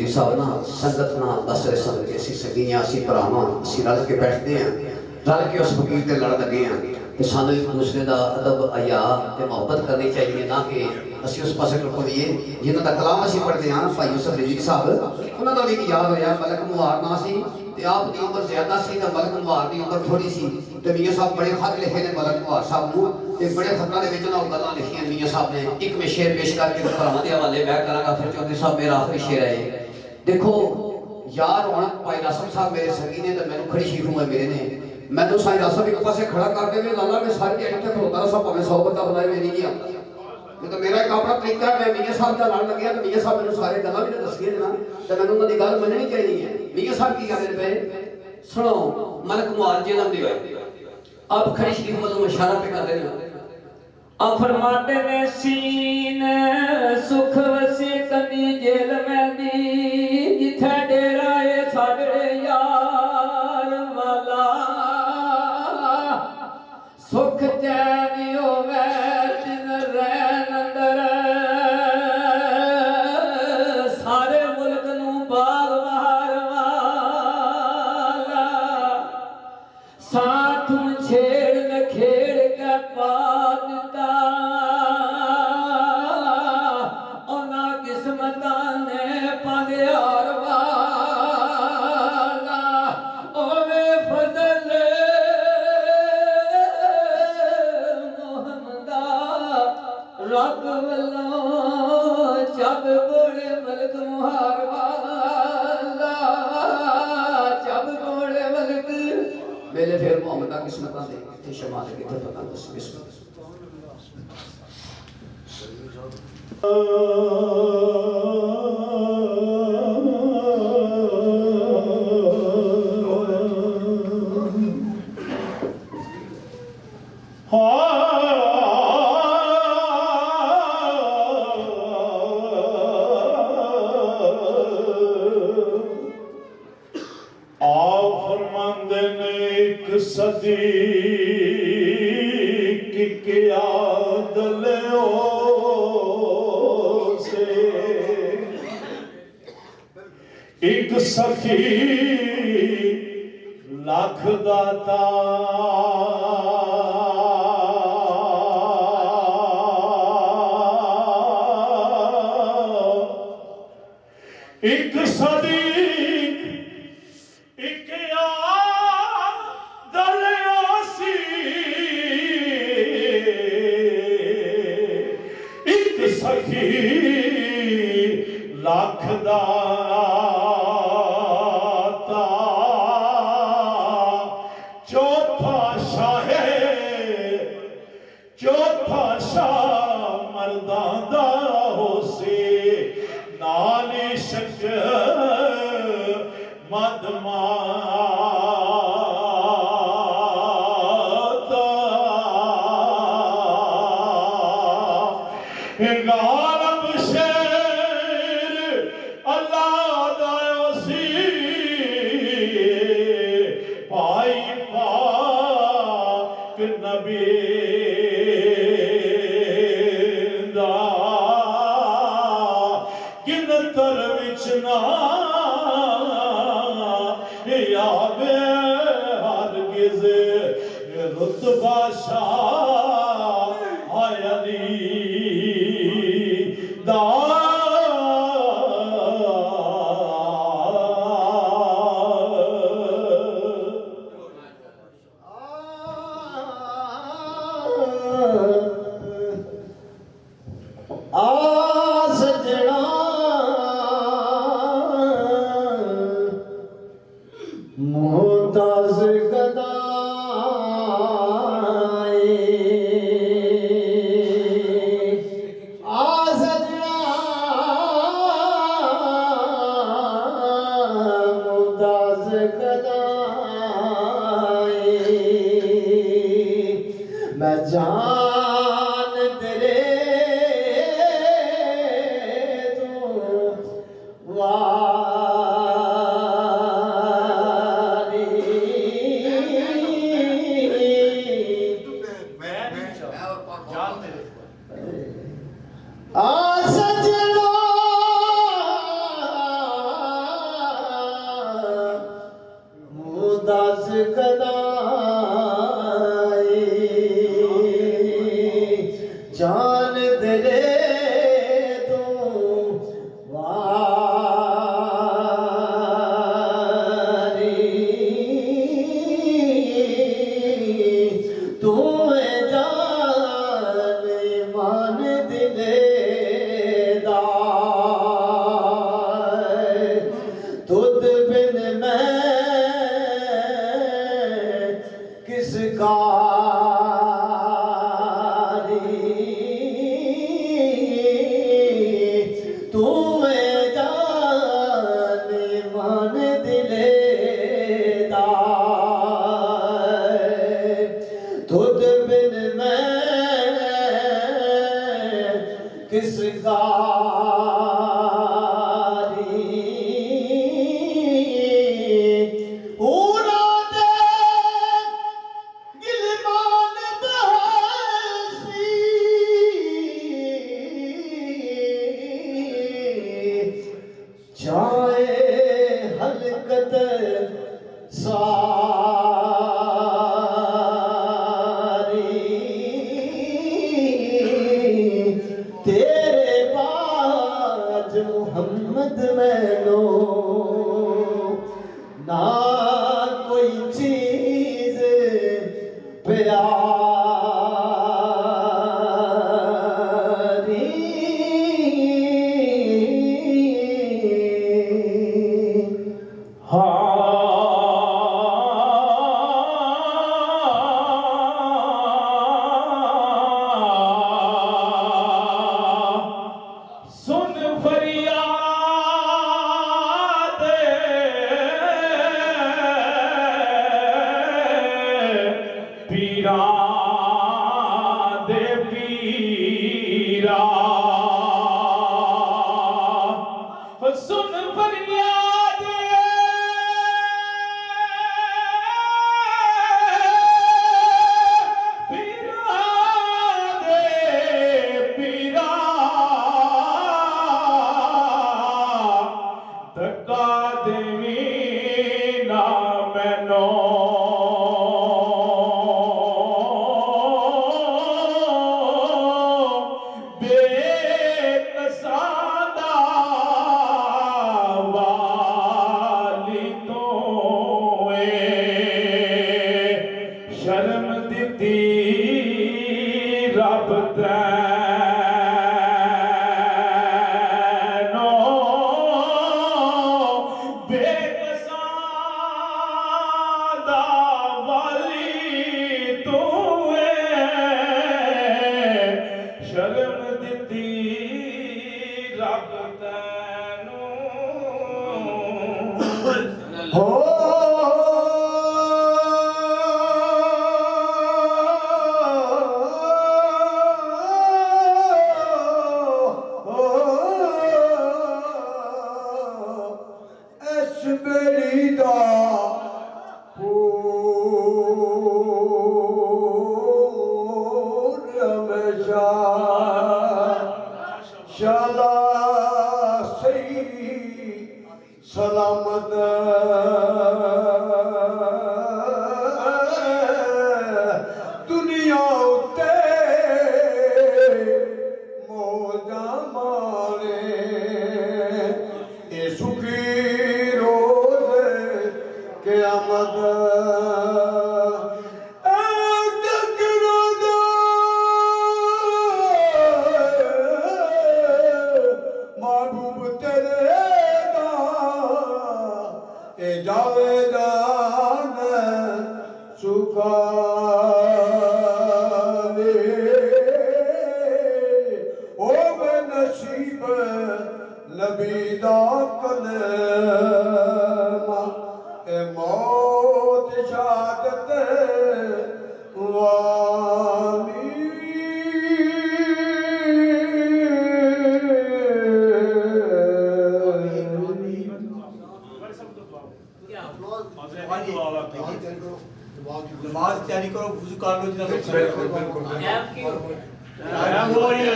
मौलवी साहब ना संगत ना दस रहे सन कि असी सगियां असी भरावां असी रल के बैठते हैं रल के उस फकीर से लड़ लगे हैं कि सानू एक दूसरे का अदब हया ते मोहब्बत करनी चाहिए ना कि असी उस पासे लुकोईए जिन्हों का कलाम असी पढ़ते हैं भाई यूसुफ रिजवी साहब उन्होंने भी एक याद होया मलक मुहार ना सी ते आप दी उम्र ज्यादा सी ते मलक मुहार दी उम्र थोड़ी सी ते मियां साहब बड़े खत लिखे ने मलक मुहार साहब नूं ते बड़े खत्तां दे विच ना गल्लां लिखियां मियां साहब ने एक में शेर पेश करके भरावां दे हवाले मैं करांगा फिर चौधरी साहब मेरा आखिरी शेर है देखो यार हुण भाई नासिर साहब मेरे संगी ने ते मैनूं खड़ी शीफू है मेरे ने मैनूं साईं रासब एक पासे खड़ा कर देवे लाला मैं सारी दिहाड़ी ते खलोता रहा भावें 100 बंदा बुलाए मैं नहीं गया ये तो मेरा एक अपना तरीका है मैं मियां साहब दा लड़ लग्या ते मियां साहब मैनूं सारे गल्लां भी दस्सियां ने ना ते मैनूं उन्हां दी गल मननी चाहिदी है मियां साहब की कहंदे पे सुनो मलक मुहार जेलम दी होए अब खड़ी शीफ वालों इशारा पे करदे ने अब फरमाते ने सीन सुख वसी कनी जेल में दी जिथे डेरा है साडे यार वाला सुख चैन होवे जिन रैन अंदर सारे मुल्क नू बाग बहार वाला साथ छेड़ न खेड़ के पा दिता ओना किस्मतां ने पागयार वाला ओवे फजल मोहम्मदा रब वल्लों जब बड़े मलक मुहार वाला जब बड़े मलक मेले फिर मोहम्मद की किस्मत दे ते शमाल के पता दस किस्मत सदी की आदल से एक सखी लाख दाता एक सदी लाख दाता चौथा शाह मर्दां दा होसे नाले शक मदमाता गालम शेर अल्लाह दायोसी भाई पाक नबी दा गिनतर विच ना यावे हरगिज़ रुतबा शाह अली दा सजना मोहताज गदाई सजना मोहताज गदाई मैं जान तेरे खदाई जान तेरे तो वारी तू है जान मान दिलेदार तुद बिन मैं किस कारी तू है जान मान दिलेदार तुद बिन मैं किस कारी पूरा दे गिलमान बहसी चाहे हलकत सारी तेरे बाज मोहम्मद मैनो ना कोई चीज प्यारी सुन फरियाद पीरा दे पीरा सुन फरियाद पीरा दे पीरा धक्का देवी ना मैनो बेकसादा वाली तो शर्म दिती रब तैनो बेकसादा वाली तू शर्म दिती रब तैनो हो इस बेरी दा पूर हमेशा शाला सही सलामत दुनिया उते मौजा मारे ए सुखी रोज क़यामत महबूब तेरे दा ए जावेदान सुखाले ओ नसीब नबी दा कलमा ए मौत शहादत वाली नमाज तैयारी करो वुजू कर लो जितना बिल्कुल बिल्कुल आया हो रही है